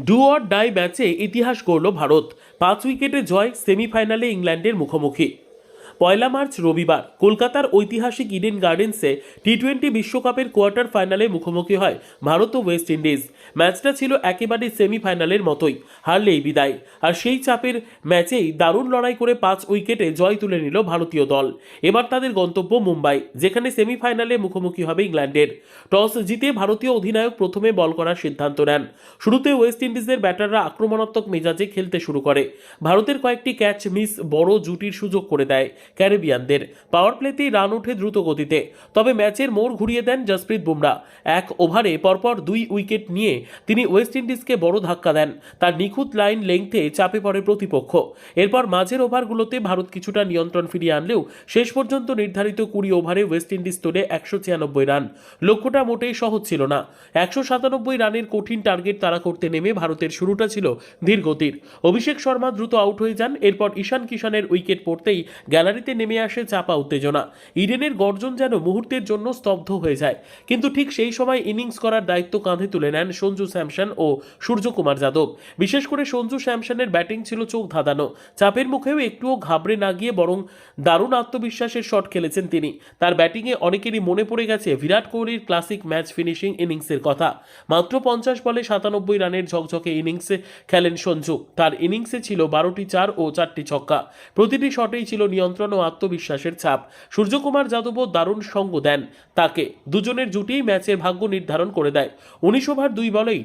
Do or die ম্যাচে ইতিহাস গড়ল ভারত। 5 উইকেটে জয়, সেমিফাইনালে ইংল্যান্ডের মুখোমুখি। 1 মার্চ রবিবার কলকাতার ঐতিহাসিক ইডেন গার্ডেন্সে টি-20 বিশ্বকাপের কোয়ার্টার ফাইনালে মুখোমুখি হয় ভারত ও ওয়েস্ট ইন্ডিজ। ম্যাচটা ছিল একেবারে সেমিফাইনালের মতোই, হারলেই বিদায়। আর সেই চাপের ম্যাচেই দারুণ লড়াই করে 5 উইকেটে জয় তুলে নিল ভারতীয় দল। এবার তাদের গন্তব্য মুম্বাই, যেখানে সেমিফাইনালে মুখোমুখি হবে ইংল্যান্ডের। টস জিতে ভারতীয় অধিনায়ক প্রথমে বল করার সিদ্ধান্ত নেন। শুরুতে ওয়েস্ট ইন্ডিজের ব্যাটাররা আক্রমণাত্মক মেজাজে খেলতে শুরু করে। ভারতের কয়েকটি ক্যাচ মিস বড় জুটির সুযোগ করে দেয় ক্যারিবিয়ানদের। পাওয়ার প্লেতেই রান ওঠে দ্রুত গতিতে। তবে ম্যাচের মোড় ঘুরিয়ে দেন জসপ্রীত বুমরা। 1 ওভারে পরপর 2 উইকেট নিয়ে তিনি ওয়েস্ট ইন্ডিজকে বড় ধাক্কা দেন। তার নিখুঁত লাইন লেংথে চাপে পড়ে প্রতিপক্ষ। এরপর মাঝের ওভারগুলোতে ভারত কিছুটা নিয়ন্ত্রণ ফিরিয়ে আনলেও শেষ পর্যন্ত নির্ধারিত 20 ওভারে ওয়েস্ট ইন্ডিজ তোলে 196 রান। লক্ষ্যটা মোটেই সহজ ছিল না। 197 রানের কঠিন টার্গেট তারা করতে নেমে ভারতের শুরুটা ছিল ধীর গতির। অভিষেক শর্মা দ্রুত আউট হয়ে যান। এরপর ঈশান কিষানের উইকেট পড়তেই গ্যালারিতে নেমে আসে চাপা উত্তেজনা। ইডেনের গর্জন যেন মুহূর্তের জন্য স্তব্ধ হয়ে যায়। কিন্তু ঠিক সেই সময় ইনিংস করার দায়িত্ব কাঁধে তুলে নেন সঞ্জু স্যামসন ও সূর্যকুমার যাদব। বিশেষ করে সঞ্জু স্যামসনের ব্যাটিং ছিল চোখ ধাঁধানো। চাপের মুখেও একটুও ঘাবড়ে না গিয়ে বরং দারুণ আত্মবিশ্বাসের শট খেলেছেন তিনি। তার ব্যাটিংয়ে অনেকেরই মনে পড়ে গেছে বিরাট কোহলির ক্লাসিক ম্যাচ ফিনিশিং ইনিংসের কথা। মাত্র 50 বলে 97 রানের ঝকঝকে ইনিংসে খেলেন সঞ্জু। তার ইনিংসে ছিল 12টি 4 ও 4টি ছক্কা। প্রতিটি শটেই ছিল নিয়ন্ত্রণ ও আত্মবিশ্বাসের ছাপ। সূর্যকুমার যাদবও দারুণ সঙ্গ দেন তাকে। দুজনের জুটিই ম্যাচের ভাগ্য নির্ধারণ করে দেয়। 19 ওভার 2 বলেই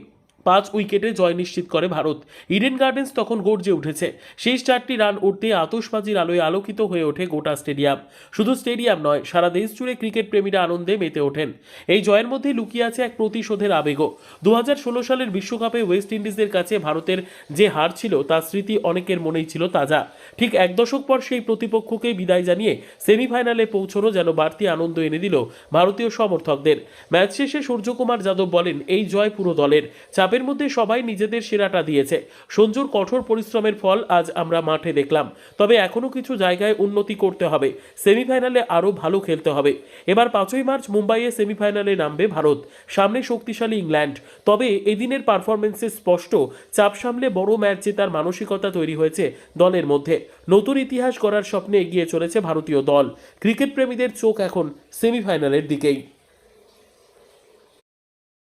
5 উইকেটে জয় নিশ্চিত করে ভারত। ইডেন গার্ডেন্স তখন গর্জে উঠেছে। শেষ 4টি রান উঠতে আতশবাজির আলোয় আলোকিত হয়ে ওঠে গোটা স্টেডিয়াম। শুধু স্টেডিয়াম নয়, সারা দেশ জুড়ে ক্রিকেট প্রেমীরা আনন্দে মেতে ওঠেন। এই জয়ের মধ্যে লুকিয়ে আছে এক প্রতিশোধের আবেগও। 2016 সালের বিশ্বকাপে ওয়েস্ট ইন্ডিজের কাছে ভারতের যে হার ছিল তার স্মৃতি অনেকের মনেই ছিল তাজা। ঠিক 1 দশক পর সেই প্রতিপক্ষকে বিদায় জানিয়ে সেমিফাইনালে পৌঁছানো যেন বাড়তি আনন্দ এনে দিল ভারতীয় সমর্থকদের। ম্যাচ শেষে সূর্যকুমার যাদব বলেন, এই জয় পুরো দলের। চাপের মধ্যে সবাই নিজেদের সেরাটা দিয়েছে। সঞ্জুর কঠোর পরিশ্রমের ফল আজ আমরা মাঠে দেখলাম। তবে এখনো কিছু জায়গায় উন্নতি করতে হবে। সেমিফাইনালে আরও ভালো খেলতে হবে। এবার 5ই মার্চ মুম্বাইয়ে সেমিফাইনালে নামবে ভারত। সামনে শক্তিশালী ইংল্যান্ড। তবে এদিনের পারফরমেন্সে স্পষ্ট চাপ সামলে বড় ম্যাচ জেতার মানসিকতা তৈরি হয়েছে দলের মধ্যে। নতুন ইতিহাস গড়ার স্বপ্নে এগিয়ে চলেছে ভারতীয় দল। ক্রিকেট প্রেমীদের চোখ এখন সেমিফাইনালের দিকেই।